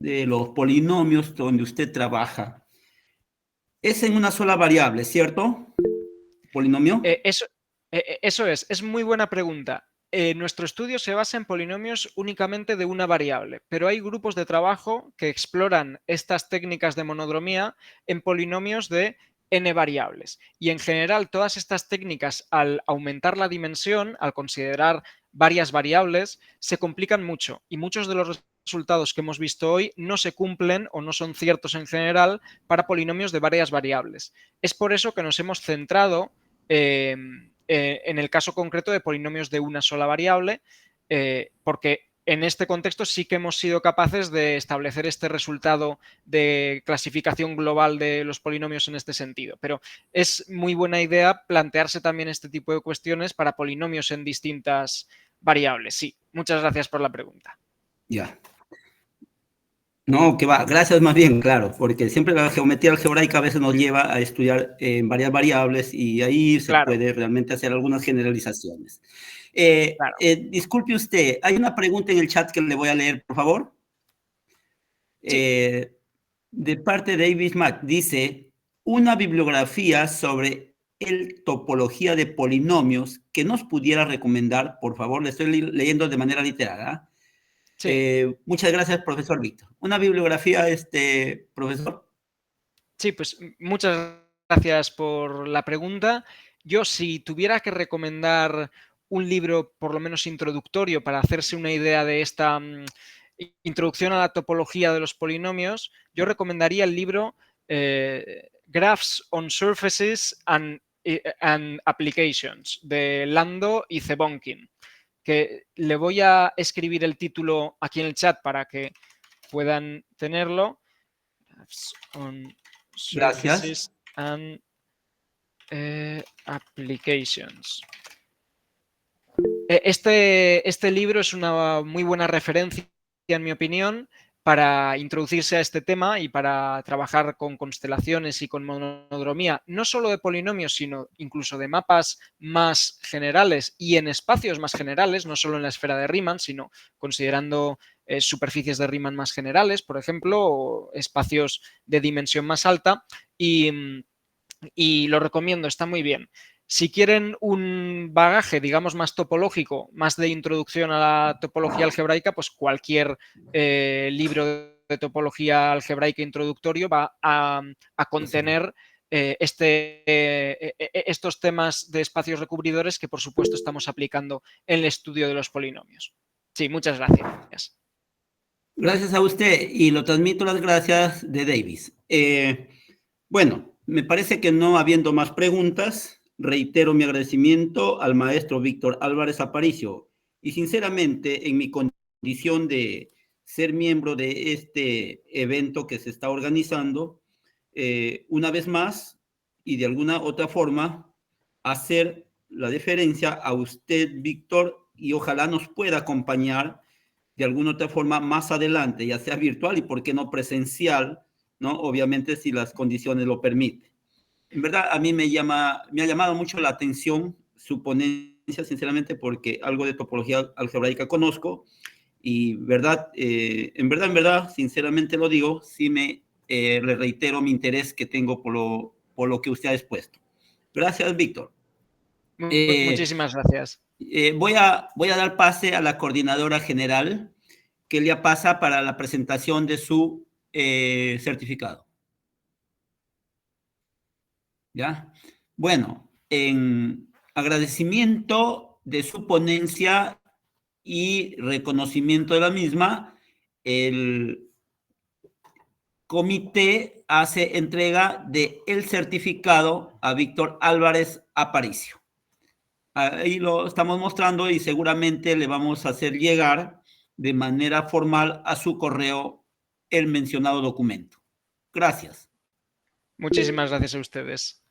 de los polinomios donde usted trabaja, es en una sola variable, ¿cierto? ¿Polinomio? Eso es muy buena pregunta. Nuestro estudio se basa en polinomios únicamente de una variable, pero hay grupos de trabajo que exploran estas técnicas de monodromía en polinomios de n variables. Y en general, todas estas técnicas, al aumentar la dimensión, al considerar varias variables, se complican mucho y muchos de los resultados que hemos visto hoy no se cumplen o no son ciertos en general para polinomios de varias variables. Es por eso que nos hemos centrado en el caso concreto de polinomios de una sola variable, porque en este contexto sí que hemos sido capaces de establecer este resultado de clasificación global de los polinomios en este sentido. Pero es muy buena idea plantearse también este tipo de cuestiones para polinomios en distintas variables. Sí, muchas gracias por la pregunta. Ya. No, que va, gracias más bien, claro, porque siempre la geometría algebraica a veces nos lleva a estudiar varias variables y ahí se Claro, puede realmente hacer algunas generalizaciones. claro. Disculpe usted, hay una pregunta en el chat que le voy a leer, por favor. Sí. De parte de David Mack, dice, una bibliografía sobre el topología de polinomios que nos pudiera recomendar, por favor, le estoy leyendo de manera literal, ¿ah? Sí. Muchas gracias, profesor Víctor. Una bibliografía, profesor. Sí, pues muchas gracias por la pregunta. Yo, si tuviera que recomendar un libro, por lo menos introductorio, para hacerse una idea de esta introducción a la topología de los polinomios, yo recomendaría el libro Graphs on Surfaces and Applications de Lando y Zebonkin, que le voy a escribir el título aquí en el chat para que puedan tenerlo. Graphs on Gracias. Surfaces and Applications. Este libro es una muy buena referencia, en mi opinión, para introducirse a este tema y para trabajar con constelaciones y con monodromía, no solo de polinomios, sino incluso de mapas más generales y en espacios más generales, no solo en la esfera de Riemann, sino considerando superficies de Riemann más generales, por ejemplo, o espacios de dimensión más alta, y lo recomiendo, está muy bien. Si quieren un bagaje, digamos, más topológico, más de introducción a la topología algebraica, pues cualquier libro de topología algebraica introductorio va a contener estos temas de espacios recubridores que, por supuesto, estamos aplicando en el estudio de los polinomios. Sí, muchas gracias. Gracias a usted y lo transmito las gracias de Davis. Bueno, me parece que no habiendo más preguntas, reitero mi agradecimiento al maestro Víctor Álvarez Aparicio y sinceramente en mi condición de ser miembro de este evento que se está organizando, una vez más y de alguna otra forma hacer la deferencia a usted, Víctor, y ojalá nos pueda acompañar de alguna otra forma más adelante, ya sea virtual y por qué no presencial, ¿no? Obviamente si las condiciones lo permiten. En verdad, a mí me ha llamado mucho la atención su ponencia, sinceramente, porque algo de topología algebraica conozco y en verdad, sinceramente lo digo, sí le reitero mi interés que tengo por lo que usted ha expuesto. Gracias, Víctor. Muchísimas gracias. Voy a dar pase a la coordinadora general, que le pasa para la presentación de su certificado. ¿Ya? Bueno, en agradecimiento de su ponencia y reconocimiento de la misma, el comité hace entrega del certificado a Víctor Álvarez Aparicio. Ahí lo estamos mostrando y seguramente le vamos a hacer llegar de manera formal a su correo el mencionado documento. Gracias. Muchísimas gracias a ustedes.